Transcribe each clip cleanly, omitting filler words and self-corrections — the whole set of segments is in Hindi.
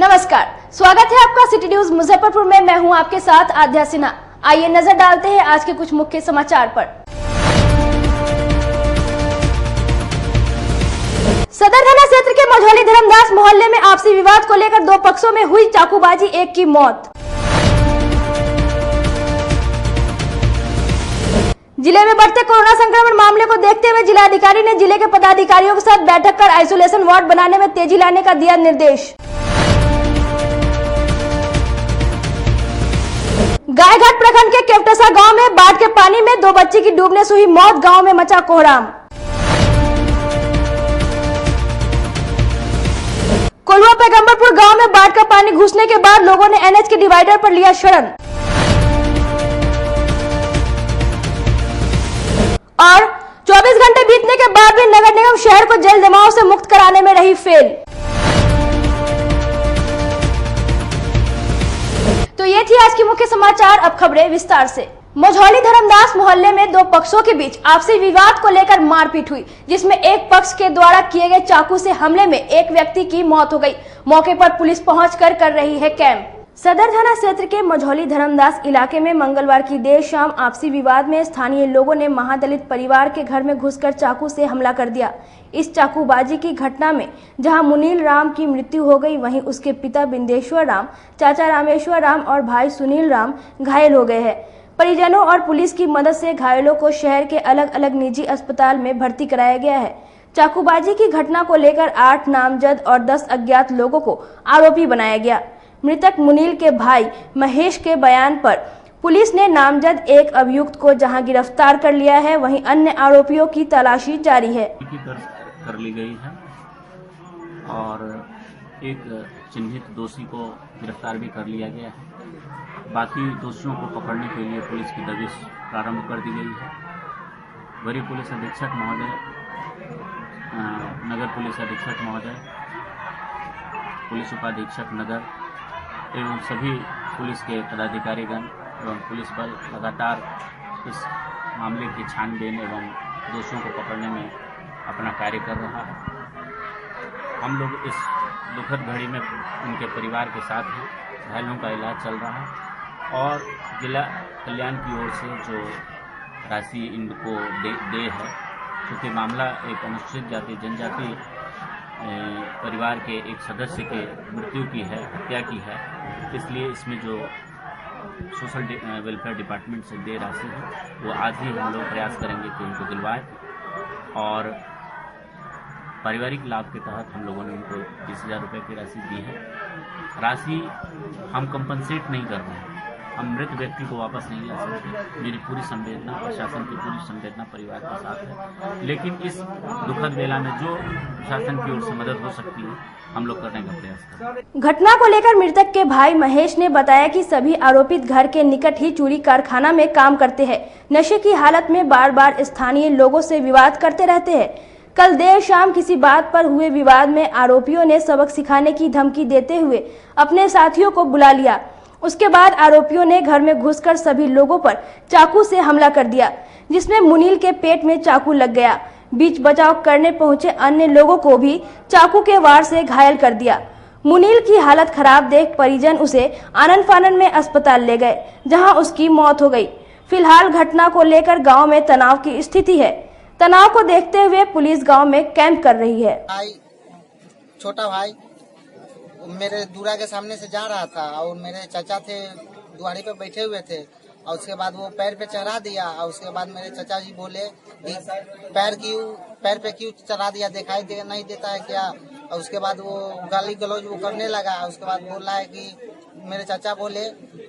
नमस्कार, स्वागत है आपका सिटी न्यूज मुजफ्फरपुर में। मैं हूं आपके साथ आध्या सिन्हा। आइए नजर डालते हैं आज के कुछ मुख्य समाचार पर। सदर थाना क्षेत्र के मझौली धर्मदास मोहल्ले में आपसी विवाद को लेकर दो पक्षों में हुई चाकूबाजी, एक की मौत। जिले में बढ़ते कोरोना संक्रमण मामले को देखते हुए जिलाधिकारी ने जिले के पदाधिकारियों के साथ बैठक कर आइसोलेशन वार्ड बनाने में तेजी लाने का दिया निर्देश। गायघाट प्रखंड के केवटसा गांव में बाढ़ के पानी में दो बच्ची की डूबने से हुई मौत, गांव में मचा कोहराम। कोल्हुआ पैगंबरपुर गांव में बाढ़ का पानी घुसने के बाद लोगों ने एनएच के डिवाइडर पर लिया शरण। और 24 घंटे बीतने के बाद भी नगर निगम शहर को जल जमाव से मुक्त कराने में रही फेल। तो ये थी आज की मुख्य समाचार। अब खबरें विस्तार से। मझौली धर्मदास मोहल्ले में दो पक्षों के बीच आपसी विवाद को लेकर मारपीट हुई, जिसमें एक पक्ष के द्वारा किए गए चाकू से हमले में एक व्यक्ति की मौत हो गई। मौके पर पुलिस पहुंचकर कर रही है कैंप। सदर थाना क्षेत्र के मझौली धर्मदास इलाके में मंगलवार की देर शाम आपसी विवाद में स्थानीय लोगों ने महादलित परिवार के घर में घुसकर चाकू से हमला कर दिया। इस चाकूबाजी की घटना में जहां मुनील राम की मृत्यु हो गई, वहीं उसके पिता बिंदेश्वर राम, चाचा रामेश्वर राम और भाई सुनील राम घायल हो गए हैं। परिजनों और पुलिस की मदद से घायलों को शहर के अलग अलग निजी अस्पताल में भर्ती कराया गया है। चाकूबाजी की घटना को लेकर 8 नामजद और 10 अज्ञात लोगों को आरोपी बनाया गया। मृतक मुनील के भाई महेश के बयान पर पुलिस ने नामजद एक अभियुक्त को जहां गिरफ्तार कर लिया है, वहीं अन्य आरोपियों की तलाशी जारी है। कर ली गई है और एक चिन्हित दोषी को गिरफ्तार भी कर लिया गया है। बाकी दोषियों को पकड़ने के लिए पुलिस की दबिश प्रारंभ कर दी गई है। वरीय पुलिस अधीक्षक महोदय, नगर पुलिस अधीक्षक महोदय, पुलिस उपाधीक्षक नगर एवं सभी पुलिस के पदाधिकारीगण एवं पुलिस बल लगातार इस मामले की छानबीन एवं दोषियों को पकड़ने में अपना कार्य कर रहा है। हम लोग इस दुखद घड़ी में उनके परिवार के साथ हैं। घायलों का इलाज चल रहा है और जिला कल्याण की ओर से जो राशि इनको दे है, क्योंकि मामला एक अनुसूचित जाति जनजाति परिवार के एक सदस्य के मृत्यु की है, हत्या की है, इसलिए इसमें जो सोशल वेलफेयर डिपार्टमेंट से दे राशि है वो आज ही हम लोग प्रयास करेंगे कि उनको दिलवाएं। और पारिवारिक लाभ के तहत हम लोगों ने उनको 20,000 रुपये की राशि दी है। राशि हम कंपनसेट नहीं कर रहे हैं, हम मृत व्यक्ति को वापस नहीं ला सकते। मेरी पूरी संवेदना, प्रशासन की पूरी संवेदना परिवार के साथ है, लेकिन इस दुखद वेला में जो प्रशासन की ओर से मदद हो सकती है हम लोग करने का प्रयास करें। घटना को लेकर मृतक के भाई महेश ने बताया कि सभी आरोपित घर के निकट ही चूड़ी कारखाना में काम करते हैं। नशे की हालत में बार बार स्थानीय लोगों से विवाद करते रहते हैं। कल देर शाम किसी बात पर हुए विवाद में आरोपियों ने सबक सिखाने की धमकी देते हुए अपने साथियों को बुला लिया। उसके बाद आरोपियों ने घर में घुसकर सभी लोगों पर चाकू से हमला कर दिया, जिसमें मुनील के पेट में चाकू लग गया। बीच बचाव करने पहुंचे अन्य लोगों को भी चाकू के वार से घायल कर दिया। मुनील की हालत खराब देख परिजन उसे आनन फानन में अस्पताल ले गए, जहां उसकी मौत हो गई। फिलहाल घटना को लेकर गांव में तनाव की स्थिति है। तनाव को देखते हुए पुलिस गांव में कैंप कर रही है। छोटा भाई मेरे दूरा के सामने से जा रहा था और मेरे चाचा थे दुआरी पे बैठे हुए थे, और उसके बाद वो पैर पे चढ़ा दिया। और उसके बाद मेरे चाचा जी बोले पैर पे क्यों चढ़ा दिया, दिखाई नहीं देता है क्या? और उसके बाद वो गाली गलौज वो करने लगा। उसके बाद बोल रहा है कि मेरे चाचा बोले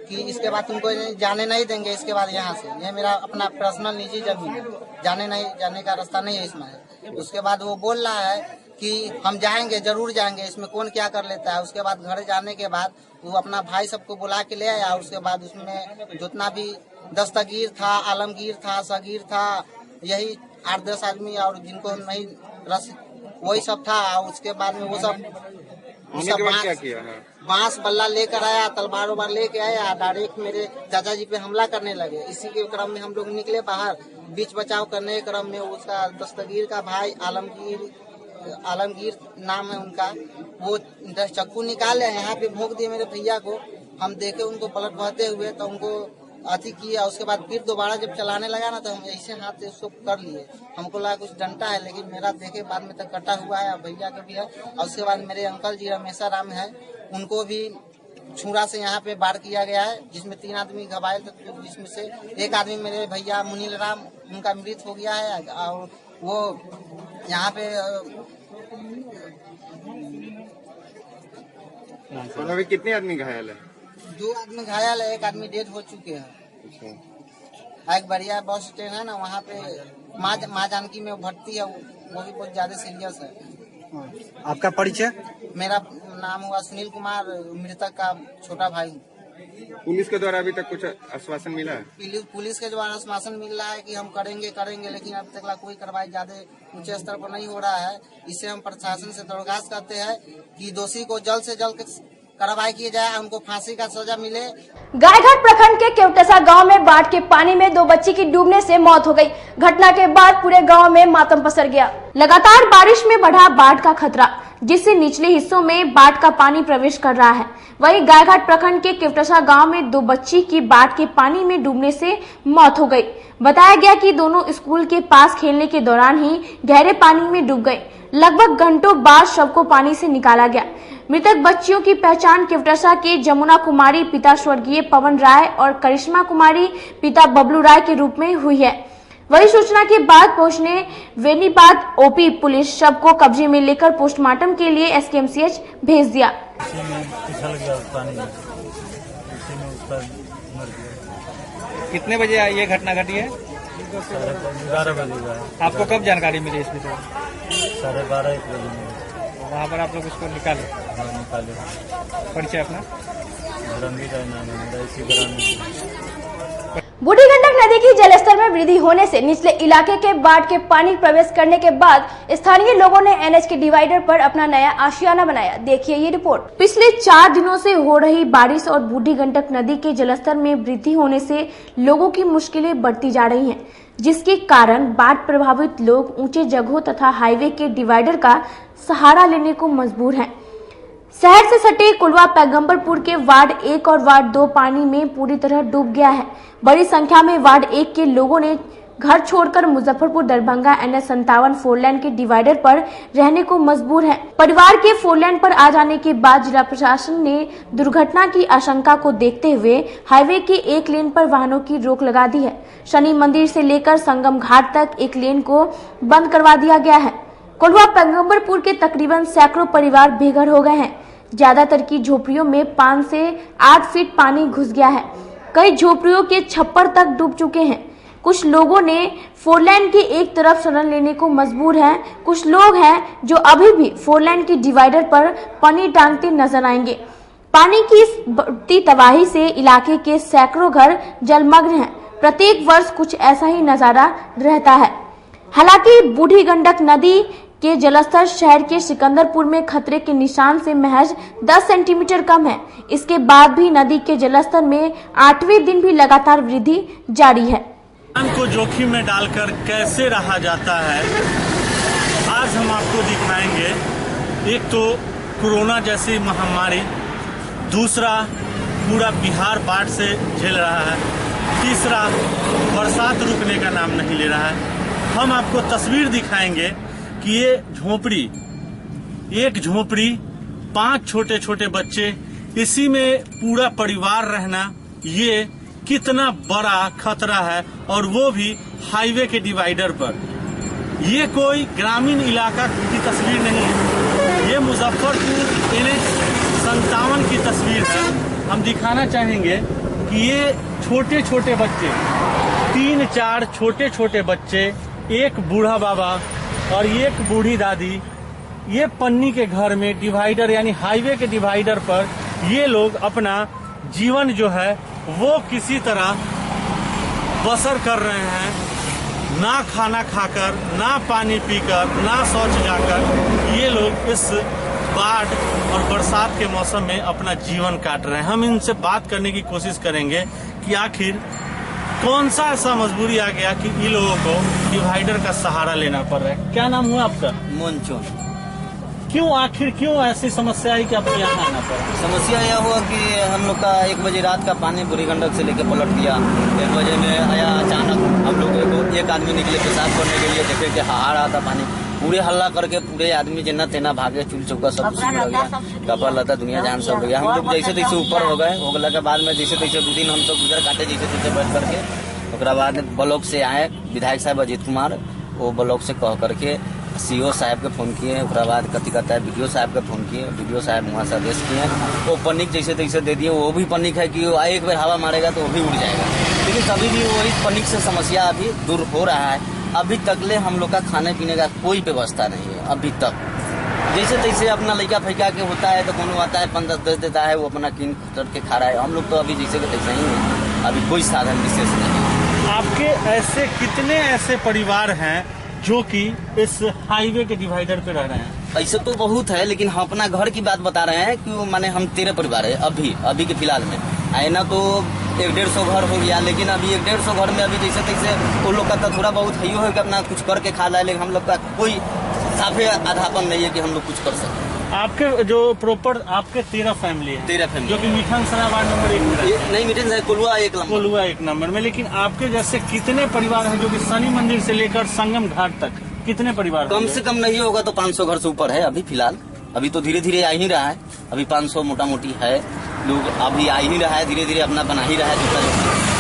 कि इसके बाद तुमको जाने नहीं देंगे, इसके बाद यहाँ से, ये मेरा अपना पर्सनल निजी जमीन है, जाने का रास्ता नहीं है इसमें। उसके बाद वो बोल रहा है कि हम जाएंगे, जरूर जाएंगे, इसमें कौन क्या कर लेता है। उसके बाद घर जाने के बाद वो अपना भाई सबको बुला के ले आया। उसके बाद उसमें जितना भी दस्तगीर था, आलमगीर था, सगीर था, यही 8-10 आदमी और जिनको नहीं वही सब था। उसके बाद में वो सब बांस बल्ला लेकर आया, तलवार उबार लेके आया, डायरेक्ट मेरे चाचा जी पे हमला करने लगे। इसी के क्रम में हम लोग निकले बाहर, बीच बचाव करने के क्रम में उसका दस्तगीर का भाई आलमगीर आलमगीर नाम है उनका, वो चक्कू निकाले यहाँ पे भोंक दिए मेरे भैया को। हम देखे उनको पलट बहते हुए तो उनको अति किया। उसके बाद फिर दोबारा जब चलाने लगा ना तो हम ऐसे हाथ से उसको कर लिए। हमको लगा कुछ डंटा है, लेकिन मेरा देखे बाद में तक कटा हुआ है, भैया का भी है। और उसके बाद मेरे अंकल जी रमेशा राम है, उनको भी छुरा से यहाँ पे वार किया गया है, जिसमें 3 आदमी घायल थे, जिसमें से एक आदमी मेरे भैया मुनील राम, उनका मृत हो गया है। और वो यहाँ पे अभी कितने आदमी घायल है? 2 आदमी घायल है, 1 आदमी डेड हो चुके हैं। एक बढ़िया बस स्टैंड है ना, वहाँ पे माँ जानकी में भर्ती है, वो भी बहुत ज्यादा सीरियस है। आपका परिचय? मेरा नाम हुआ सुनील कुमार, मृतक का छोटा भाई। पुलिस के द्वारा अभी तक कुछ आश्वासन मिला है? पुलिस के द्वारा आश्वासन मिल रहा है कि हम करेंगे, लेकिन अब तक कोई कार्रवाई ज्यादा ऊंचे स्तर पर नहीं हो रहा है। इससे हम प्रशासन से दरख्वास्त करते हैं कि दोषी को जल्द से जल्द कार्रवाई की जाए, हमको फांसी का सजा मिले। गायघाट प्रखंड के केवटसा गांव में बाढ़ के पानी में 2 बच्ची की डूबने से मौत हो गई। घटना के बाद पूरे गांव में मातम पसर गया। लगातार बारिश में बढ़ा बाढ़ का खतरा, जिससे निचले हिस्सों में बाढ़ का पानी प्रवेश कर रहा है। वहीं गायघाट प्रखंड के केवटसा गांव में 2 बच्ची की बाढ़ के पानी में डूबने से मौत हो गई। बताया गया कि दोनों स्कूल के पास खेलने के दौरान ही गहरे पानी में डूब गए। लगभग घंटों बाद शव को पानी से निकाला गया। मृतक बच्चियों की पहचान केवटसा के जमुना कुमारी पिता स्वर्गीय पवन राय और करिश्मा कुमारी पिता बबलू राय के रूप में हुई है। वही सूचना के बाद पहुंचने वेनीबाद ओपी पुलिस शव को कब्जे में लेकर पोस्टमार्टम के लिए SKMCH भेज दिया। कितने बजे ये घटना घटी है? 11 बजे। आपको कब जानकारी मिली इसमें? 12:30 बजे। वहाँ पर आप लोग उसको निकाले? निकाले। परिचय अपना? रणवीर है नाम है मेरा, इसी ग्राम। बूढ़ी गंडक नदी की जलस्तर में वृद्धि होने से निचले इलाके के बाढ़ के पानी प्रवेश करने के बाद स्थानीय लोगों ने NH के डिवाइडर पर अपना नया आशियाना बनाया। देखिए ये रिपोर्ट। पिछले 4 दिनों से हो रही बारिश और बूढ़ी गंडक नदी के जलस्तर में वृद्धि होने से लोगों की मुश्किलें बढ़ती जा रही हैं, जिसके कारण बाढ़ प्रभावित लोग ऊंचे जगहों तथा हाईवे के डिवाइडर का सहारा लेने को मजबूर हैं। शहर से सटे कुलवा पैगंबरपुर के वार्ड 1 और वार्ड 2 पानी में पूरी तरह डूब गया है। बड़ी संख्या में वार्ड 1 के लोगों ने घर छोड़कर मुजफ्फरपुर दरभंगा NH 57 4 लेन के डिवाइडर पर रहने को मजबूर है। परिवार के 4 लेन पर आ जाने के बाद जिला प्रशासन ने दुर्घटना की आशंका को देखते हुए हाईवे के 1 लेन पर वाहनों की रोक लगा दी है। शनि मंदिर से लेकर संगम घाट तक 1 लेन को बंद करवा दिया गया है। कुलवा पैगंबरपुर के तकरीबन सैकड़ों परिवार बेघर हो गए हैं। ज्यादातर की झोपड़ियों में 5 से 8 फीट पानी घुस गया है। कई झोपड़ियों के छप्पर तक डूब चुके हैं। कुछ लोगों ने 4 लेन के एक तरफ शरण लेने को मजबूर हैं। कुछ लोग हैं जो अभी भी 4 लेन की डिवाइडर पर पानी टांगते नजर आएंगे। पानी की इस बढ़ती तबाही से इलाके के सैकड़ों घर जलमग्न हैं। प्रत्येक वर्ष कुछ ऐसा ही नजारा रहता है। हालांकि बूढ़ी गंडक नदी के जलस्तर शहर के सिकंदरपुर में खतरे के निशान से महज 10 सेंटीमीटर कम है। इसके बाद भी नदी के जलस्तर में 8वें दिन भी लगातार वृद्धि जारी है। जान को जोखिम में डालकर कैसे रहा जाता है, आज हम आपको दिखाएंगे। एक तो कोरोना जैसी महामारी, दूसरा पूरा बिहार बाढ़ से झेल रहा है, तीसरा बरसात रुकने का नाम नहीं ले रहा है। हम आपको तस्वीर दिखाएंगे कि ये झोपड़ी, एक झोपड़ी, 5 छोटे छोटे बच्चे, इसी में पूरा परिवार रहना, ये कितना बड़ा खतरा है, और वो भी हाईवे के डिवाइडर पर। ये कोई ग्रामीण इलाका की तस्वीर नहीं है, ये मुजफ्फरपुर NH 57 की तस्वीर है। हम दिखाना चाहेंगे कि ये छोटे छोटे बच्चे, 3-4 छोटे छोटे बच्चे, एक बूढ़ा बाबा और एक बूढ़ी दादी, ये पन्नी के घर में डिवाइडर यानी हाईवे के डिवाइडर पर ये लोग अपना जीवन जो है वो किसी तरह बसर कर रहे हैं। ना खाना खाकर, ना पानी पीकर, ना शौच जाकर ये लोग इस बाढ़ और बरसात के मौसम में अपना जीवन काट रहे हैं। हम इनसे बात करने की कोशिश करेंगे कि आखिर कौन सा ऐसा मजबूरी आ गया कि इन लोगों को डिवाइडर का सहारा लेना पड़ रहा है। क्या नाम हुआ आपका? मोनचो। क्यों आखिर क्यों ऐसी समस्या आई कि आपको यहाँ आना पड़ा? समस्या यह हुआ कि हम लोग का 1 बजे रात का पानी बुरी गंडक से लेके पलट दिया। 1 बजे में आया अचानक, हम लोग एक आदमी निकले पेशाब करने के लिए, देखे कि आ रहा था पानी, पूरे हल्ला करके पूरे आदमी जेना तेना भागे, चूल चौका सब कुछ हो गया, कपड़ा लता दुनिया जान सब हो गया। हम लोग जैसे तैसे ऊपर हो गए, हो गया के बाद में जैसे तैसे 2 दिन हम सब गुजर काटे जैसे तैसे बैठ करके। उसके बाद ब्लॉक से आए विधायक साहब अजीत कुमार, वो ब्लॉक से कह करके सीओ साहब के फोन किए। उसके बाद कथी कहता है बीडीओ साहब के फोन किए, बीडीओ साहब वहाँ से आदेश किए, वो पनिक जैसे तैसे दे दिए। वो भी पनिक है कि एक बार हवा मारेगा तो वो भी उड़ जाएगा, लेकिन कभी भी वही पनिक से समस्या अभी दूर हो रहा है। अभी तकले हम लोग का खाने पीने का कोई व्यवस्था नहीं है अभी तक। जैसे तैसे अपना लड़का फैका के होता है तो कोनो आता है 5-10 देता है, वो अपना किन करके खा रहा है। हम लोग तो अभी जैसे के तैसे ही है, अभी कोई साधन विशेष नहीं है। आपके ऐसे कितने ऐसे परिवार हैं जो कि इस हाईवे के डिवाइडर पे रह रहे हैं? ऐसे तो बहुत है, लेकिन हम अपना घर की बात बता रहे हैं कि माने हम 13 परिवार है अभी के फिलहाल में। आईना तो 100-150 घर हो गया, लेकिन अभी 100-150 घर में अभी जैसे तैसे वो लोग का तो थोड़ा बहुत है कि अपना कुछ करके खा रहा है, लेकिन हम लोग का कोई साफे आधापन नहीं है कि हम लोग कुछ कर सकें। आपके जो प्रॉपर आपके 13 फैमिली है, 13 फैमिली जो कि मीठनसरा वार्ड नंबर 1 में नहीं, मीटिंग है कोलुआ 1 नंबर, कोलुआ 1 नंबर में। लेकिन आपके जैसे कितने परिवार हैं जो कि शनि मंदिर से लेकर संगम घाट तक कितने परिवार? कम से कम नहीं होगा तो 500 घर से ऊपर है अभी फिलहाल। अभी तो धीरे धीरे आ ही रहा है, अभी 500 मोटा मोटी है लोग, अभी आ ही रहा है, धीरे धीरे अपना बना ही रहा है दूसरा।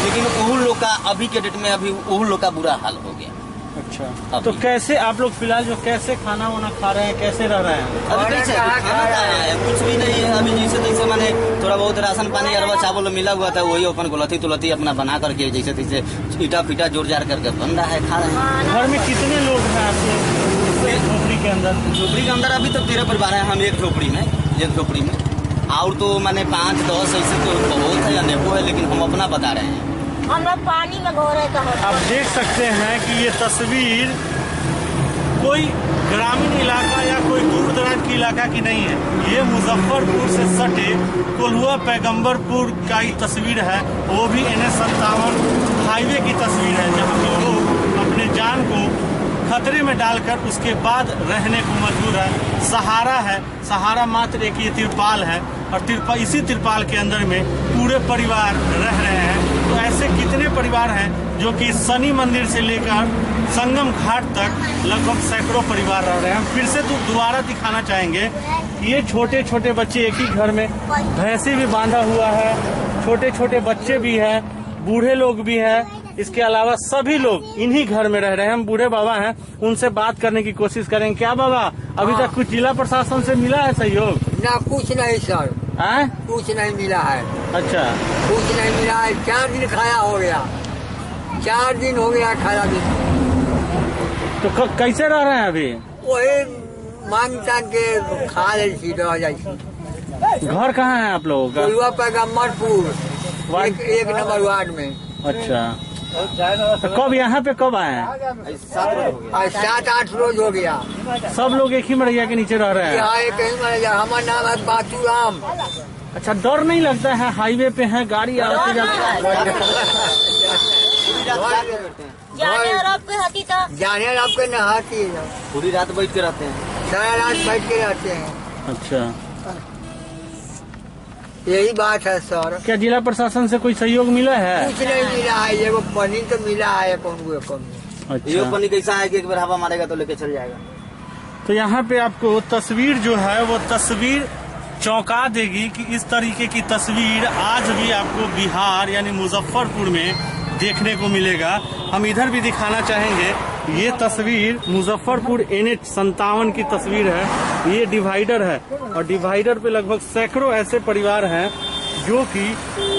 लेकिन वो लोग का अभी के डेट में अभी वो लोग का बुरा हाल हो गया। अच्छा, तो कैसे आप लोग फिलहाल जो कैसे खाना वाना खा रहे हैं, कैसे रह रहे हैं? अभी कैसे खाना खाया है, कुछ भी नहीं है। अभी जैसे तैसे मैंने थोड़ा बहुत राशन पानी अरवा चावल मिला हुआ था, वही अपन गुलती तुलती अपना बना करके जैसे तैसे ईटा फीटा जोड़ जार करके बन रहा है, खा रहे हैं। घर में कितने लोग हैं आपके झोपड़ी के अंदर? झोपड़ी के अंदर अभी तक 13 परिवार है, हम एक झोपड़ी में और तो मैंने 5-10 ऐसे तो बहुत है, अनेकों है, लेकिन हम अपना बता रहे हैं। हम लोग पानी में घोरे आप देख सकते हैं कि ये तस्वीर कोई ग्रामीण इलाका या कोई दूर दराज की इलाका की नहीं है। ये मुजफ्फरपुर से सटे कोल्हुआ पैगंबरपुर का ही तस्वीर है, वो भी NH57 हाईवे की तस्वीर है, जहाँ लोग अपने जान को खतरे में डालकर उसके बाद रहने को मजबूर है। सहारा मात्र एक ये तिरपाल है, और इसी तिरपाल के अंदर में पूरे परिवार रह रहे हैं। तो ऐसे कितने परिवार हैं जो कि शनि मंदिर से लेकर संगम घाट तक लगभग सैकड़ों परिवार रह रहे हैं। हम फिर से दोबारा दिखाना चाहेंगे, ये छोटे छोटे बच्चे, एक ही घर में भैंसे भी बांधा हुआ है, छोटे छोटे बच्चे भी हैं, बूढ़े लोग भी हैं। इसके अलावा सभी लोग इन्हीं घर में रह रहे हैं। हम बूढ़े बाबा हैं, उनसे बात करने की कोशिश करेंगे। क्या बाबा, अभी तक कुछ जिला प्रशासन से मिला है सहयोग? ना, कुछ नहीं सर, कुछ नहीं मिला है। अच्छा, कुछ नहीं मिला है। 4 दिन खाया हो गया, 4 दिन हो गया खाया दिन। तो कैसे रह रहे हैं अभी? वही मांग तान के खा रही थी। घर कहाँ है आप लोगों का? कोल्हुआ पैगंबरपुर 1 नंबर वार्ड में। अच्छा, तो कब यहाँ पे कब आए हैं? 7-8 रोज हो गया। सब लोग एक ही मड़ैया के नीचे रह रहे हैं? यहाँ एक ही मड़ैया। हमारा नाम है बातूराम। अच्छा, डर नहीं लगता है? हाईवे पे है, गाड़ी आती जाती जाने आपके नहाती है, पूरी रात बैठ के रहते हैं, सारा रात बैठ के रहते हैं। अच्छा, यही बात है सर। क्या जिला प्रशासन से कोई सहयोग मिला है? कुछ नहीं मिला है। ये वो पनीर तो मिला है कौन। अच्छा, ये पनीर कैसा है कि एक बार हवा मारेगा तो लेके चल जाएगा। तो यहाँ पे आपको तस्वीर जो है वो तस्वीर चौंका देगी कि इस तरीके की तस्वीर आज भी आपको बिहार यानी मुजफ्फरपुर में देखने को मिलेगा। हम इधर भी दिखाना चाहेंगे, ये तस्वीर मुजफ्फरपुर NH57 की तस्वीर है। ये डिवाइडर है और डिवाइडर पे लगभग सैकड़ों ऐसे परिवार हैं जो कि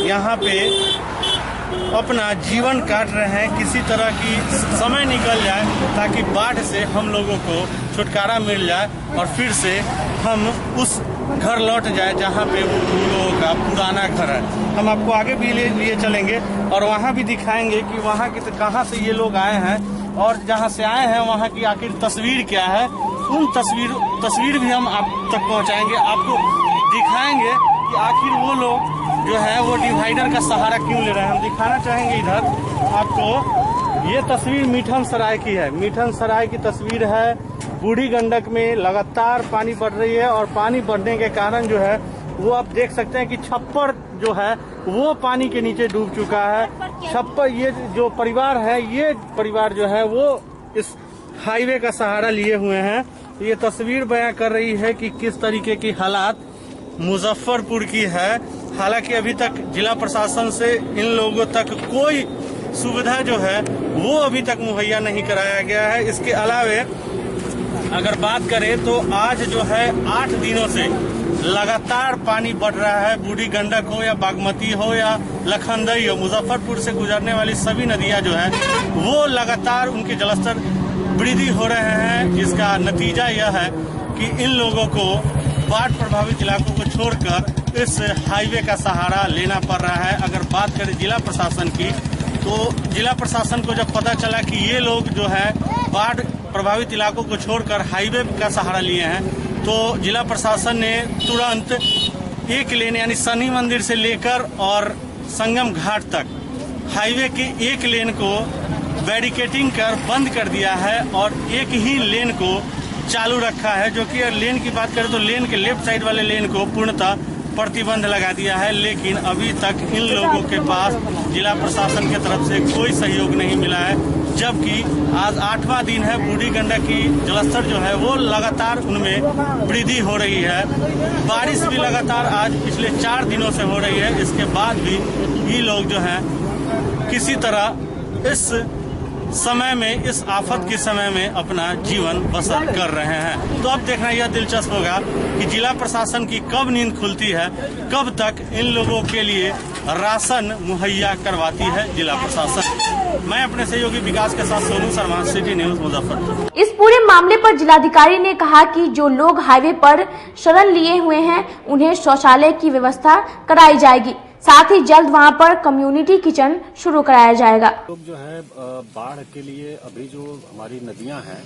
यहाँ पे अपना जीवन काट रहे हैं। किसी तरह की समय निकल जाए ताकि बाढ़ से हम लोगों को छुटकारा मिल जाए और फिर से हम उस घर लौट जाए जहाँ पे वो लोगों का पुराना घर है। हम आपको आगे भी लिए चलेंगे और वहाँ भी दिखाएंगे कि वहाँ की कहाँ से ये लोग आए हैं और जहाँ से आए हैं वहाँ की आखिर तस्वीर क्या है। उन तस्वीर भी हम आप तक पहुँचाएंगे, आपको दिखाएंगे कि आखिर वो लोग जो है वो डिवाइडर का सहारा क्यों ले रहे हैं। हम दिखाना चाहेंगे इधर आपको, ये तस्वीर मीठनसराय की है। मीठनसराय की तस्वीर है बूढ़ी गंडक में लगातार पानी बढ़ रही है और पानी बढ़ने के कारण जो है वो आप देख सकते हैं कि छप्पर जो है वो पानी के नीचे डूब चुका है। छप्पर, ये जो परिवार है, ये परिवार जो है वो इस हाईवे का सहारा लिए हुए हैं। ये तस्वीर बयां कर रही है कि किस तरीके की हालात मुजफ्फरपुर की है। हालांकि अभी तक जिला प्रशासन से इन लोगों तक कोई सुविधा जो है वो अभी तक मुहैया नहीं कराया गया है। इसके अलावे अगर बात करें तो आज जो है 8 दिनों से लगातार पानी बढ़ रहा है। बूढ़ी गंडक हो या बागमती हो या लखनदई हो, मुजफ्फरपुर से गुजरने वाली सभी नदियां जो है वो लगातार उनके जलस्तर वृद्धि हो रहे हैं, जिसका नतीजा यह है कि इन लोगों को बाढ़ प्रभावित इलाकों को छोड़कर इस हाईवे का सहारा लेना पड़ रहा है। अगर बात करें जिला प्रशासन की, तो जिला प्रशासन को जब पता चला कि ये लोग जो है बाढ़ प्रभावित इलाकों को छोड़कर हाईवे का सहारा लिए हैं, तो जिला प्रशासन ने तुरंत एक लेन यानी शनि मंदिर से लेकर और संगम घाट तक हाईवे के एक लेन को बैरिकेटिंग कर बंद कर दिया है और एक ही लेन को चालू रखा है। जो कि लेन की बात करें तो लेन के लेफ्ट साइड वाले लेन को पूर्णतः प्रतिबंध लगा दिया है। लेकिन अभी तक इन लोगों के पास जिला प्रशासन की तरफ से कोई सहयोग नहीं मिला है, जबकि आज 8वां दिन है। बूढ़ी गंडक की जलस्तर जो है वो लगातार उनमें वृद्धि हो रही है। बारिश भी लगातार आज पिछले 4 दिनों से हो रही है। इसके बाद भी ये लोग जो है किसी तरह इस समय में, इस आफत के समय में अपना जीवन बसर कर रहे हैं। तो अब देखना यह दिलचस्प होगा कि जिला प्रशासन की कब नींद खुलती है, कब तक इन लोगों के लिए राशन मुहैया करवाती है जिला प्रशासन। मैं अपने सहयोगी विकास के साथ सोनू शर्मा, सिटी न्यूज मुजफ्फरपुर। इस पूरे मामले पर जिलाधिकारी ने कहा कि जो लोग हाईवे पर शरण लिए हुए हैं उन्हें शौचालय की व्यवस्था कराई जाएगी, साथ ही जल्द वहां पर कम्युनिटी किचन शुरू कराया जाएगा। लोग जो है बाढ़ के लिए अभी जो हमारी नदियां हैं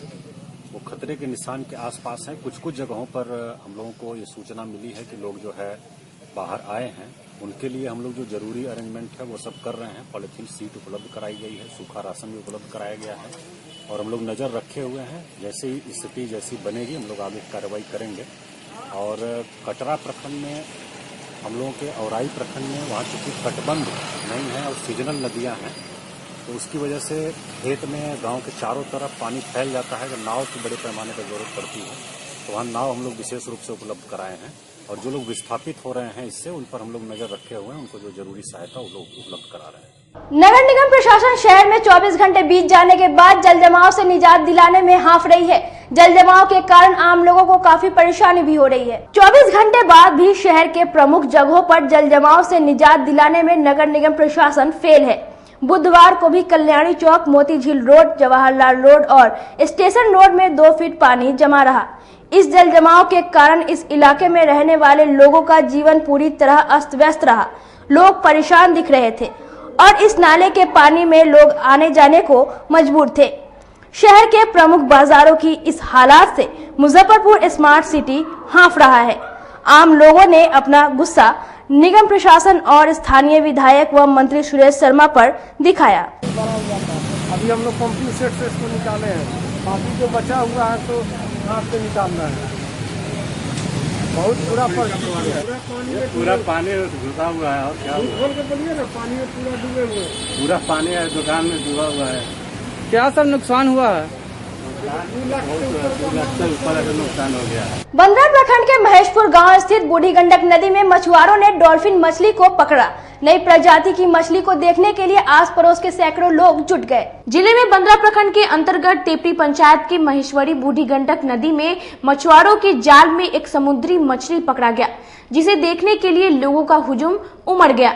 वो खतरे के निशान के आसपास हैं। कुछ कुछ जगहों पर हम लोगों को ये सूचना मिली है कि लोग जो है बाहर आए हैं। उनके लिए हम लोग जो जरूरी अरेंजमेंट है वो सब कर रहे हैं। पॉलिथीन सीट उपलब्ध कराई गई है, सूखा राशन भी उपलब्ध कराया गया है और हम लोग नजर रखे हुए हैं। जैसे ही स्थिति जैसी बनेगी हम लोग आगे कार्रवाई करेंगे। और कटरा प्रखंड में हम लोगों के औराई प्रखंड में वहाँ चूंकि तटबंध नहीं है और सीजनल नदियाँ हैं, तो उसकी वजह से खेत में गांव के चारों तरफ पानी फैल जाता है। जब नाव की बड़े पैमाने पर जरूरत पड़ती है तो वहाँ नाव हम लोग विशेष रूप से उपलब्ध कराए हैं। और जो लोग विस्थापित हो रहे हैं इससे, उन पर हम लोग नजर रखे हुए हैं। उनको जो जरूरी सहायता वो लोग उपलब्ध करा रहे हैं। नगर निगम प्रशासन शहर में 24 घंटे बीत जाने के बाद जल जमाव से निजात दिलाने में हांफ रही है। जल जमाव के कारण आम लोगों को काफी परेशानी भी हो रही है। 24 घंटे बाद भी शहर के प्रमुख जगहों पर जल जमाव से निजात दिलाने में नगर निगम प्रशासन फेल है। बुधवार को भी कल्याणी चौक, मोती झील रोड, जवाहरलाल रोड और स्टेशन रोड में 2 फीट पानी जमा रहा। इस जल जमाव के कारण इस इलाके में रहने वाले लोगों का जीवन पूरी तरह अस्त व्यस्त रहा। लोग परेशान दिख रहे थे और इस नाले के पानी में लोग आने जाने को मजबूर थे। शहर के प्रमुख बाजारों की इस हालात से मुजफ्फरपुर स्मार्ट सिटी हांफ रहा है। आम लोगों ने अपना गुस्सा निगम प्रशासन और स्थानीय विधायक व मंत्री सुरेश शर्मा पर दिखाया। अभी हम लोग पंपिंग सेट से इसको निकाले हैं, बाकी जो बचा हुआ है तो हाथ से निकालना है। बहुत बुरा परिस्थिति है, पूरा पानी घुसा हुआ है। और क्या खोल के बोलिए ना, पानी में पूरा डूबे हुए, पूरा पानी है, दुकान में डूबा हुआ है। क्या सब नुकसान हुआ है? 2 लाख से ऊपर नुकसान हो गया है। बंदरा प्रखंड के महेशपुर गांव स्थित बूढ़ी गंडक नदी में मछुआरों ने डॉल्फिन मछली को पकड़ा। नई प्रजाति की मछली को देखने के लिए आस पड़ोस के सैकड़ों लोग जुट गए। जिले में बंदरा प्रखंड के अंतर्गत टेपरी पंचायत के महेश्वरी बूढ़ी गंडक नदी में मछुआरों के जाल में एक समुद्री मछली पकड़ा गया, जिसे देखने के लिए लोगों का हुजूम उमड़ गया।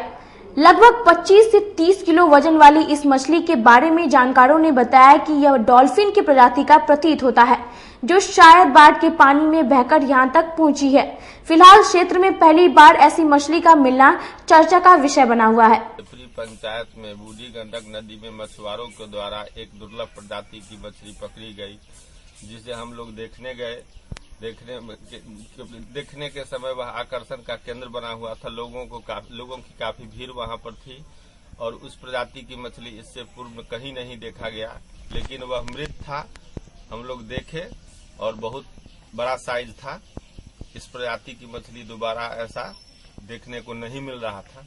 लगभग 25 से 30 किलो वजन वाली इस मछली के बारे में जानकारों ने बताया कि यह डॉल्फिन की प्रजाति का प्रतीत होता है, जो शायद बाढ़ के पानी में बहकर यहां तक पहुंची है। फिलहाल क्षेत्र में पहली बार ऐसी मछली का मिलना चर्चा का विषय बना हुआ है। टेपरी पंचायत में बूढ़ी गंडक नदी में मछुआरों के द्वारा एक दुर्लभ प्रजाति की मछली पकड़ी गई, जिसे हम लोग देखने गए। देखने के समय वह आकर्षण का केंद्र बना हुआ था। लोगों की काफी भीड़ वहां पर थी और उस प्रजाति की मछली इससे पूर्व में कहीं नहीं देखा गया, लेकिन वह मृत था। हम लोग देखे और बहुत बड़ा साइज था। इस प्रजाति की मछली दोबारा ऐसा देखने को नहीं मिल रहा था।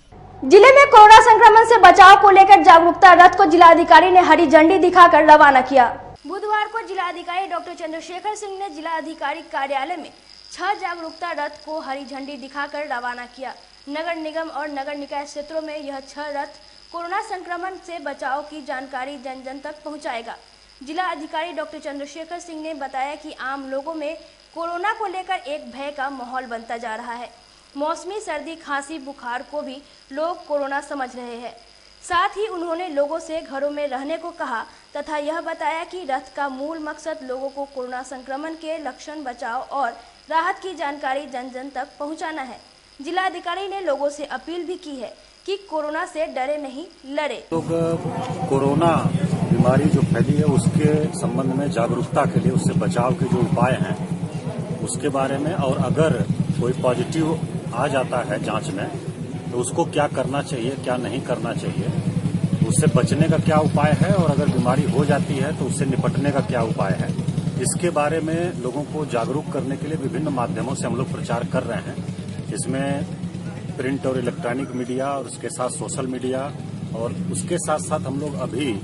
जिले में कोरोना संक्रमण से बचाव को लेकर जागरूकता रथ को जिलाधिकारी ने हरी झंडी दिखाकर रवाना किया। बुधवार को जिलाधिकारी डॉक्टर चंद्रशेखर सिंह ने जिलाधिकारी कार्यालय में 6 जागरूकता रथ को हरी झंडी दिखाकर रवाना किया। नगर निगम और नगर निकाय क्षेत्रों में यह 6 रथ कोरोना संक्रमण से बचाव की जानकारी जन जन तक पहुंचाएगा। जिला अधिकारी डॉक्टर चंद्रशेखर सिंह ने बताया कि आम लोगों में कोरोना को लेकर एक भय का माहौल बनता जा रहा है। मौसमी सर्दी, खांसी, बुखार को भी लोग कोरोना समझ रहे हैं। साथ ही उन्होंने लोगों से घरों में रहने को कहा तथा यह बताया कि रथ का मूल मकसद लोगों को कोरोना संक्रमण के लक्षण, बचाव और राहत की जानकारी जन जन तक पहुंचाना है। जिलाधिकारी ने लोगों से अपील भी की है कि कोरोना से डरे नहीं, लड़े। लोग कोरोना बीमारी जो फैली है उसके संबंध में जागरूकता के लिए, उससे बचाव के जो उपाय हैं उसके बारे में, और अगर कोई पॉजिटिव आ जाता है जांच में तो उसको क्या करना चाहिए, क्या नहीं करना चाहिए, उससे बचने का क्या उपाय है, और अगर बीमारी हो जाती है तो उससे निपटने का क्या उपाय है, इसके बारे में लोगों को जागरूक करने के लिए विभिन्न माध्यमों से हम लोग प्रचार कर रहे हैं। इसमें प्रिंट और इलेक्ट्रॉनिक मीडिया और उसके साथ सोशल मीडिया, और उसके साथ साथ हम लोग अभी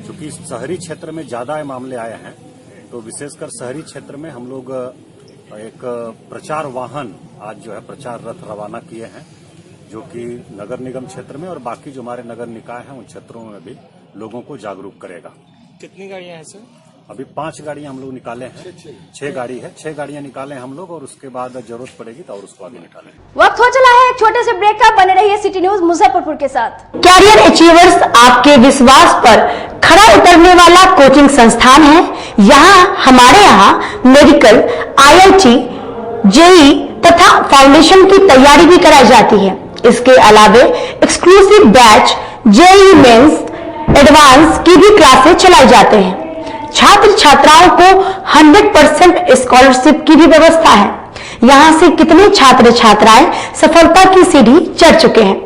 चूंकि शहरी क्षेत्र में ज्यादा मामले आए हैं तो विशेषकर शहरी क्षेत्र में हम लोग एक प्रचार वाहन आज जो है प्रचार रथ रवाना किए हैं, जो कि नगर निगम क्षेत्र में और बाकी जो हमारे नगर निकाय हैं उन क्षेत्रों में भी लोगों को जागरूक करेगा। कितनी गाड़ियां हैं सर? अभी 5 गाड़ियां हम लोग निकाले हैं, 6 गाड़ी है, 6 गाड़ियां निकाले हैं हम लोग, और उसके बाद जरूरत पड़ेगी तो और उसको आगे निकालें। वक्त हो चला है एक छोटे से ब्रेक का। बने रहिए सिटी न्यूज मुजफ्फरपुर के साथ। कैरियर अचीवर्स आपके विश्वास पर खरा उतरने वाला कोचिंग संस्थान है। हमारे यहाँ मेडिकल, IIT, JEE तथा फाउंडेशन की तैयारी भी कराई जाती है। इसके अलावे exclusive batch JEE mains, advance की भी क्लासेस चलाई जाते हैं। छात्र छात्राओं को 100% स्कॉलरशिप की भी व्यवस्था है। यहाँ से कितने छात्र छात्राएं सफलता की सीढ़ी चढ़ चुके हैं।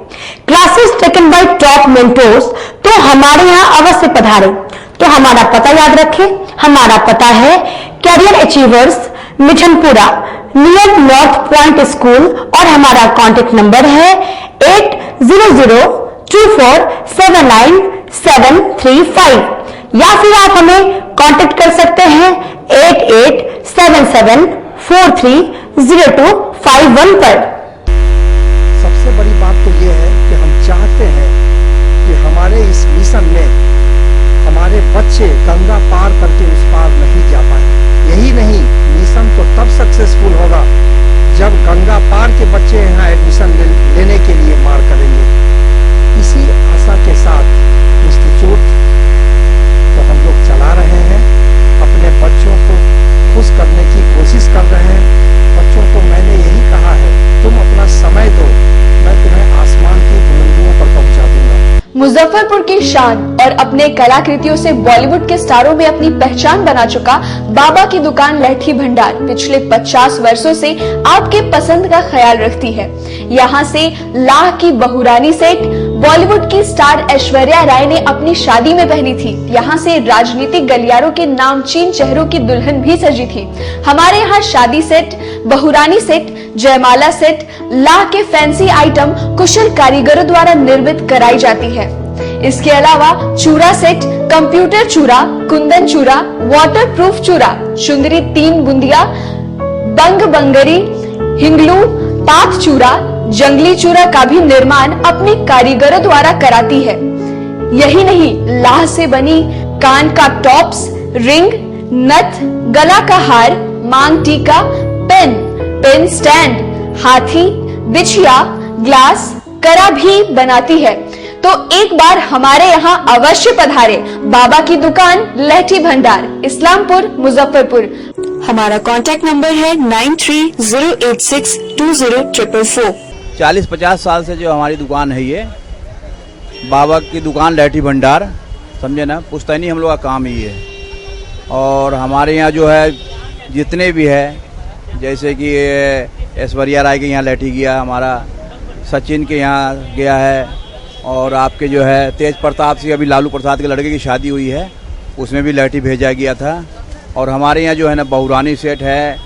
Classes taken by top mentors, तो हमारे यहाँ अवश्य पधारें। तो हमारा पता याद रखें, हमारा पता है career achievers, Mithanpura, near North Point school, और हमारा कॉन्टेक्ट नंबर है 8002479735, या फिर आप हमें कांटेक्ट कर सकते हैं 8877430251 पर। सबसे बड़ी बात तो ये है कि हम चाहते हैं कि हमारे इस मिशन में हमारे बच्चे गंगा पार करके उस पार नहीं जा पाए। यही नहीं, मिशन तो तब सक्सेसफुल होगा जब गंगा पार के बच्चे यहाँ एडमिशन लेने के लिए मार करेंगे। इसी आशा के साथ इंस्टीट्यूट तो हम लोग चला रहे हैं, अपने बच्चों को खुश करने की कोशिश कर रहे हैं। बच्चों को मैंने यही कहा है, तुम अपना समय दो, मैं तुम्हें आसमान की बुलंदियों पर पहुंचा दूंगा। मुजफ्फरपुर की शान और अपने कलाकृतियों से बॉलीवुड के स्टारों में अपनी पहचान बना चुका बाबा की दुकान लहठी भंडार पिछले 50 वर्षों से आपके पसंद का ख्याल रखती है। यहाँ से लाह की बहुरानी सेट बॉलीवुड की स्टार ऐश्वर्या राय ने अपनी शादी में पहनी थी। यहाँ से राजनीतिक गलियारों के नामचीन चेहरों की दुल्हन भी सजी थी। हमारे यहाँ शादी सेट, बहुरानी सेट, जयमाला सेट, लाह के फैंसी आइटम कुशल कारीगरों द्वारा निर्मित कराई जाती है। इसके अलावा चूड़ा सेट, कंप्यूटर चूड़ा, कुंदन चूड़ा, वाटरप्रूफ चूड़ा, सुंदरी 3 बुंदिया, बंग बंगरी, हिंगलू, पात चूड़ा, जंगली चूड़ा का भी निर्माण अपने कारीगरों द्वारा कराती है। यही नहीं, लाह से बनी कान का टॉप्स, रिंग, नथ, गला का हार, मांग टीका, पेन स्टैंड, हाथी, बिछिया, ग्लास, करा भी बनाती है। तो एक बार हमारे यहाँ अवश्य पधारे। बाबा की दुकान लहठी भंडार, इस्लामपुर, मुजफ्फरपुर। हमारा कॉन्टैक्ट नंबर है 9308620444। 40-50 साल से जो हमारी दुकान है, ये बाबा की दुकान लहठी भंडार, समझे ना, पुश्तैनी हम लोग का काम ही है। और हमारे यहाँ जो है जितने भी है, जैसे कि ऐश्वर्या राय के यहाँ लहठी गया, हमारा सचिन के यहाँ गया है, और आपके जो है तेज प्रताप सिंह, अभी लालू प्रसाद के लड़के की शादी हुई है, उसमें भी लहठी भेजा गया था। और हमारे यहाँ जो है ना बहुरानी सेट है,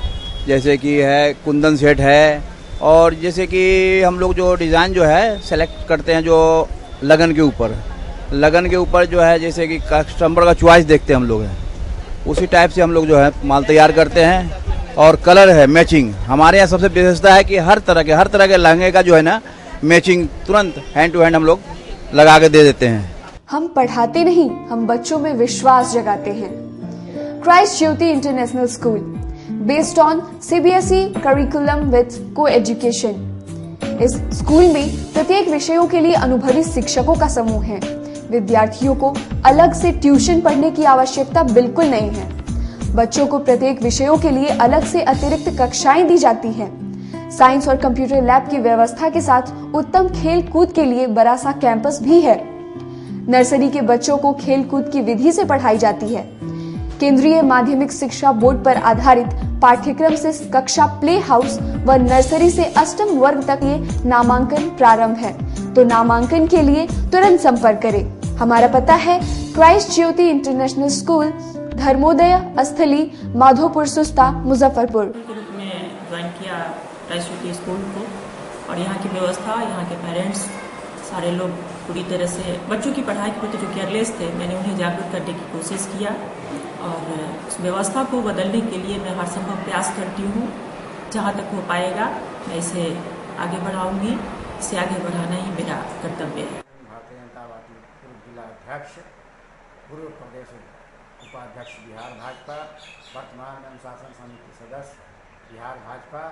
जैसे कि है कुंदन सेट है, और जैसे कि हम लोग जो डिज़ाइन जो है सेलेक्ट करते हैं जो लगन के ऊपर जो है, जैसे कि कस्टमर का चॉइस देखते हैं हम लोग हैं, उसी टाइप से हम लोग जो है माल तैयार करते हैं। और कलर है मैचिंग, हमारे यहाँ सबसे विशेषता है कि हर तरह के लहंगे का जो है ना मैचिंग तुरंत हैंड टू हैंड हम लोग लगा के दे देते हैं। हम पढ़ाते नहीं, हम बच्चों में विश्वास जगाते हैं। Christ Jyoti international school, based on CBSE curriculum with co-education. इस स्कूल में प्रत्येक विषयों के लिए अनुभवी शिक्षकों का समूह है। विद्यार्थियों को अलग से ट्यूशन पढ़ने की आवश्यकता बिल्कुल नहीं है। बच्चों को प्रत्येक विषयों के लिए अलग से अतिरिक्त कक्षाएं दी जाती हैं। साइंस और कंप्यूटर लैब की व्यवस्था के साथ उत्तम खेल कूद के लिए बड़ा सा कैंपस भी है। नर्सरी के बच्चों को खेल कूद की विधि से पढ़ाई जाती है। केंद्रीय माध्यमिक शिक्षा बोर्ड पर आधारित पाठ्यक्रम से कक्षा प्ले हाउस व नर्सरी से अष्टम वर्ग तक ये नामांकन प्रारंभ है, तो नामांकन के लिए तुरंत संपर्क करें। हमारा पता है Christ Jyoti international school, Dharmodaya स्थली, माधोपुर सुस्ता, मुजफ्फरपुर। ग्रुप में ज्वाइन किया क्राइस्ट ज्योति स्कूल को, और यहाँ की व्यवस्था, यहाँ के पेरेंट्स सारे लोग पूरी तरह से बच्चों की पढ़ाई के प्रति जो केयरलेस थे, मैंने उन्हें जागरूक करने की कोशिश किया और उस व्यवस्था को बदलने के लिए मैं हर संभव प्रयास करती हूँ। जहाँ तक हो पाएगा मैं इसे आगे बढ़ाऊंगी। इसे आगे बढ़ाना ही मेरा कर्तव्य है। भारतीय जनता पार्टी पूर्व जिला अध्यक्ष, पूर्व प्रदेश उपाध्यक्ष बिहार भाजपा, वर्तमान अनुशासन समिति सदस्य बिहार भाजपा।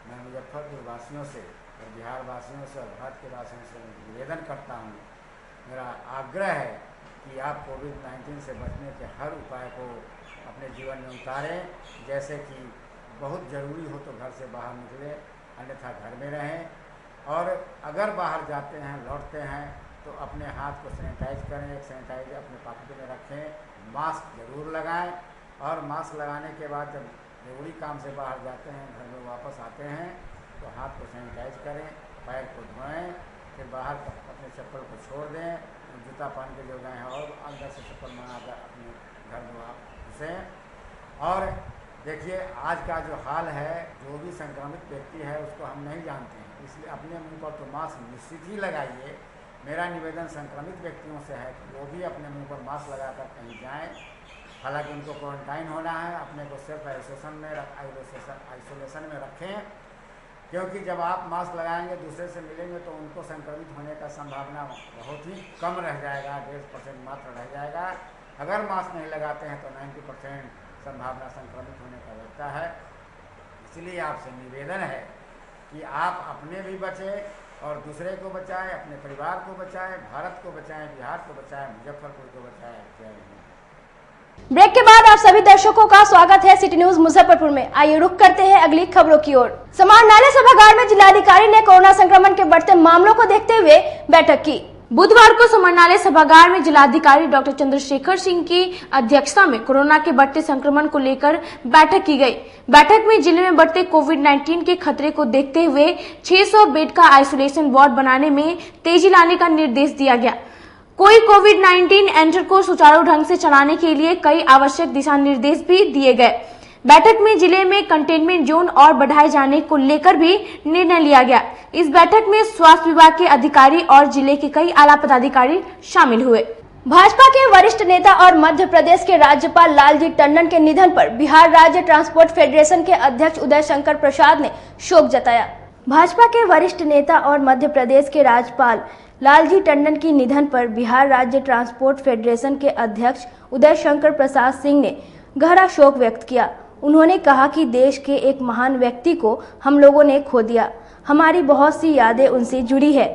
मैं मुजफ्फरपुर वासियों से और बिहार वासियों से और भारत के वासियों से निवेदन करता हूँ, मेरा आग्रह है कि आप कोविड-19 से बचने के हर उपाय को अपने जीवन में उतारें। जैसे कि बहुत ज़रूरी हो तो घर से बाहर निकलें, अन्यथा घर में रहें, और अगर बाहर जाते हैं, लौटते हैं तो अपने हाथ को सैनिटाइज करें, एक सैनिटाइजर अपने पॉकेट में रखें, मास्क ज़रूर लगाएं, और मास्क लगाने के बाद जब ज़रूरी काम से बाहर जाते हैं, घर में वापस आते हैं तो हाथ को सैनिटाइज करें, पैर को धोएं, फिर बाहर अपने चप्पल को छोड़ दें, जूता पहन के जो गए हैं और अंदर से चप्पल मंगाकर अपने घर में घुसें। और देखिए आज का जो हाल है, जो भी संक्रमित व्यक्ति है उसको हम नहीं जानते हैं, इसलिए अपने मुंह पर तो मास्क निश्चित ही लगाइए। मेरा निवेदन संक्रमित व्यक्तियों से है कि वो भी अपने मुंह पर मास्क लगाकर कहीं जाएं। हालांकि उनको क्वारंटाइन होना है, अपने को सिर्फ आइसोलेशन में रखें, क्योंकि जब आप मास्क लगाएंगे, दूसरे से मिलेंगे तो उनको संक्रमित होने का संभावना बहुत ही कम रह जाएगा, 1.5% मात्र रह जाएगा। अगर मास्क नहीं लगाते हैं तो 90% संभावना संक्रमित होने का रहता है। इसलिए आपसे निवेदन है कि आप अपने भी बचें और दूसरे को बचाएं, अपने परिवार को बचाएं, भारत को बचाएं, बिहार को बचाएं, मुजफ्फरपुर को बचाएं। जय हिंद। ब्रेक के बाद आप सभी दर्शकों का स्वागत है सिटी न्यूज मुजफ्फरपुर में। आइए रुक करते हैं अगली खबरों की ओर। समाहरणालय सभागार में जिलाधिकारी ने कोरोना संक्रमण के बढ़ते मामलों को देखते हुए बैठक की। बुधवार को समाहरणालय सभागार में जिलाधिकारी डॉक्टर चंद्रशेखर सिंह की अध्यक्षता में कोरोना के बढ़ते संक्रमण को लेकर बैठक की गई। बैठक में जिले में बढ़ते कोविड-19 के खतरे को देखते हुए 600 बेड का आइसोलेशन वार्ड बनाने में तेजी लाने का निर्देश दिया गया। कोई कोविड-19 एंटर को सुचारू ढंग से चलाने के लिए कई आवश्यक दिशा निर्देश भी दिए गए। बैठक में जिले में कंटेनमेंट जोन और बढ़ाए जाने को लेकर भी निर्णय लिया गया। इस बैठक में स्वास्थ्य विभाग के अधिकारी और जिले के कई आला पदाधिकारी शामिल हुए। भाजपा के वरिष्ठ नेता और मध्य प्रदेश के राज्यपाल लालजी टंडन के निधन पर बिहार राज्य ट्रांसपोर्ट फेडरेशन के अध्यक्ष उदय शंकर प्रसाद ने शोक जताया। भाजपा के वरिष्ठ नेता और मध्य प्रदेश के राज्यपाल लालजी टंडन की निधन पर बिहार राज्य ट्रांसपोर्ट फेडरेशन के अध्यक्ष उदय शंकर प्रसाद सिंह ने गहरा शोक व्यक्त किया। उन्होंने कहा कि देश के एक महान व्यक्ति को हम लोगों ने खो दिया। हमारी बहुत सी यादें उनसे जुड़ी है।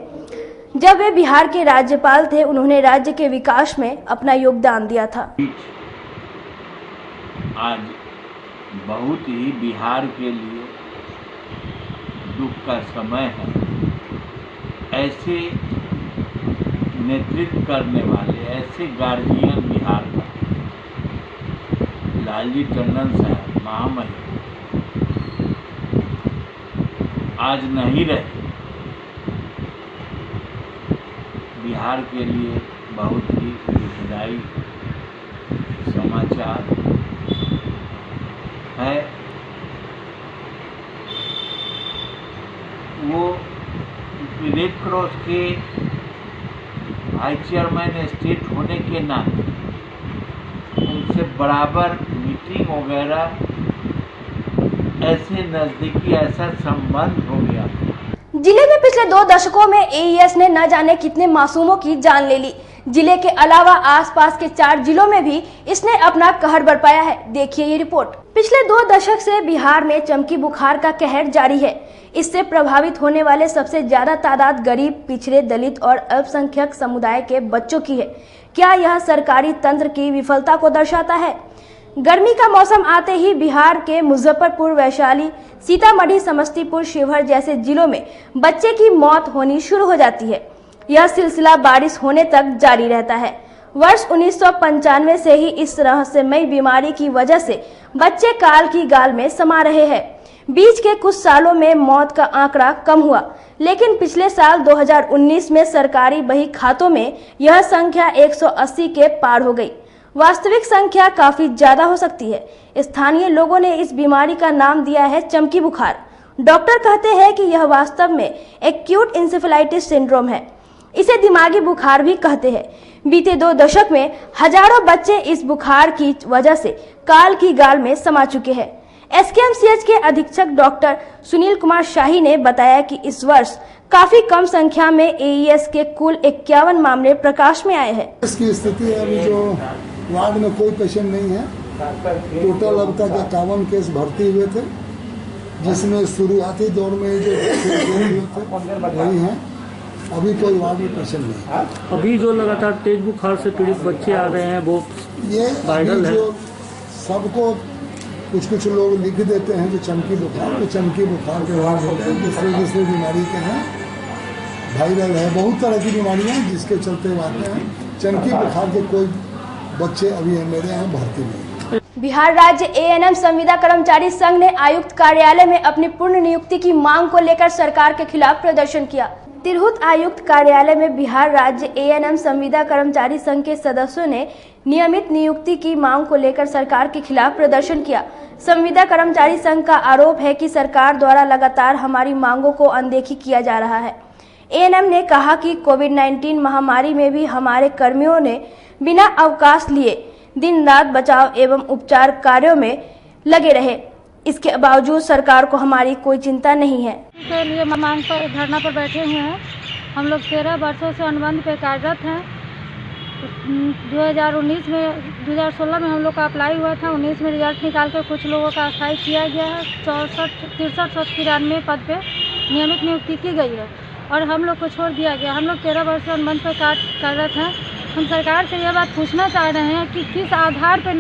जब वे बिहार के राज्यपाल थे, उन्होंने राज्य के विकास में अपना योगदान दिया था। आज बहुत ही बिहार के लिए दुख का समय है। ऐसे नेतृत्व करने वाले, ऐसे गार्जियन बिहार का लालजी टंडन साहब महामहिम आज नहीं रहे। बिहार के लिए बहुत ही दुखदायी समाचार है वो रेड क्रॉस के वाइस चेयरमैन स्टेट होने के नाते उनसे बराबर मीटिंग वगैरह ऐसे नजदीकी ऐसा संबंध हो गया। जिले में पिछले 2 दशकों में एईएस ने न जाने कितने मासूमों की जान ले ली। जिले के अलावा आसपास के 4 जिलों में भी इसने अपना कहर बरपाया है। देखिए ये रिपोर्ट। पिछले 2 दशक से बिहार में चमकी बुखार का कहर जारी है। इससे प्रभावित होने वाले सबसे ज्यादा तादाद गरीब, पिछड़े, दलित और अल्पसंख्यक समुदाय के बच्चों की है। क्या यह सरकारी तंत्र की विफलता को दर्शाता है? गर्मी का मौसम आते ही बिहार के मुजफ्फरपुर, वैशाली, सीतामढ़ी, समस्तीपुर, शिवहर जैसे जिलों में बच्चे की मौत होनी शुरू हो जाती है। यह सिलसिला बारिश होने तक जारी रहता है। वर्ष 1995 से ही इस रहस्यमयी बीमारी की वजह से बच्चे काल की गाल में समा रहे हैं। बीच के कुछ सालों में मौत का आंकड़ा कम हुआ, लेकिन पिछले साल 2019 में सरकारी बही खातों में यह संख्या 180 के पार हो गई। वास्तविक संख्या काफी ज्यादा हो सकती है। स्थानीय लोगों ने इस बीमारी का नाम दिया है चमकी बुखार। डॉक्टर कहते हैं कि यह वास्तव में एक्यूट इंसेफेलाइटिस सिंड्रोम है। इसे दिमागी बुखार भी कहते हैं। बीते 2 दशक में हजारों बच्चे इस बुखार की वजह से काल की गाल में समा चुके हैं। एसकेएमसीएच के अधीक्षक डॉक्टर सुनील कुमार शाही ने बताया कि इस वर्ष काफी कम संख्या में एईएस के कुल 51 मामले प्रकाश में आए हैं। इसकी स्थिति अभी जो वार्ड में कोई पेशेंट नहीं है। टोटल अब तक 51 केस भर्ती हुए थे, जिसमें शुरुआती दौर में जो हुए थे वही हैं। अभी कोई वार्ड में पेशेंट नहीं है। अभी जो लगातार तेज बुखार से पीड़ित बच्चे आ रहे हैं वो ये वायरल है। सबको कुछ लोग लिख देते हैं जो चमकी बुखार, तो चमकी बुखार के बाद होते हैं। दूसरे बीमारी के हैं, वायरल है, बहुत तरह की बीमारियां हैं जिसके चलते आते हैं। चमकी बुखार के कोई बच्चे अभी मेरे यहाँ भर्ती नहीं। बिहार राज्य एएनएम संविदा कर्मचारी संघ ने आयुक्त कार्यालय में अपनी पूर्ण नियुक्ति की मांग को लेकर सरकार के खिलाफ प्रदर्शन किया। तिरहुत आयुक्त कार्यालय में बिहार राज्य एएनएम संविदा कर्मचारी संघ के सदस्यों ने नियमित नियुक्ति की मांग को लेकर सरकार के खिलाफ प्रदर्शन किया। संविदा कर्मचारी संघ का आरोप है कि सरकार द्वारा लगातार हमारी मांगों को अनदेखी किया जा रहा है। एएनएम ने कहा कि कोविड-19 महामारी में भी हमारे कर्मियों ने बिना अवकाश लिए दिन रात बचाव एवं उपचार कार्यों में लगे रहे। इसके बावजूद सरकार को हमारी कोई चिंता नहीं है। के लिए मांग पर धरना पर बैठे हुए हैं। हम लोग 13 वर्षों से अनुबंध पे कार्यरत हैं। 2016 में हम लोग का अप्लाई हुआ था। 19 में रिजल्ट निकाल कर कुछ लोगों का अस्थायी किया गया है। 6393 पद पे नियमित नियुक्ति की गई है और हम लोग को छोड़ दिया गया। हम लोग 13 वर्ष से अनुबंध पर कार्यरत हैं। हम सरकार से यह बात पूछना चाह रहे हैं कि किस आधार पर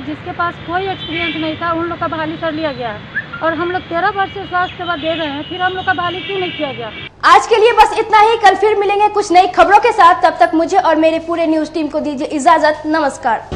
जिसके पास कोई एक्सपीरियंस नहीं था उन लोग का बहाली कर लिया गया है और हम लोग 13 वर्ष से स्वास्थ्य सेवा दे रहे हैं, फिर हम लोग का बहाली क्यों नहीं किया गया। आज के लिए बस इतना ही। कल फिर मिलेंगे कुछ नई खबरों के साथ। तब तक मुझे और मेरे पूरे न्यूज टीम को दीजिए इजाजत। नमस्कार।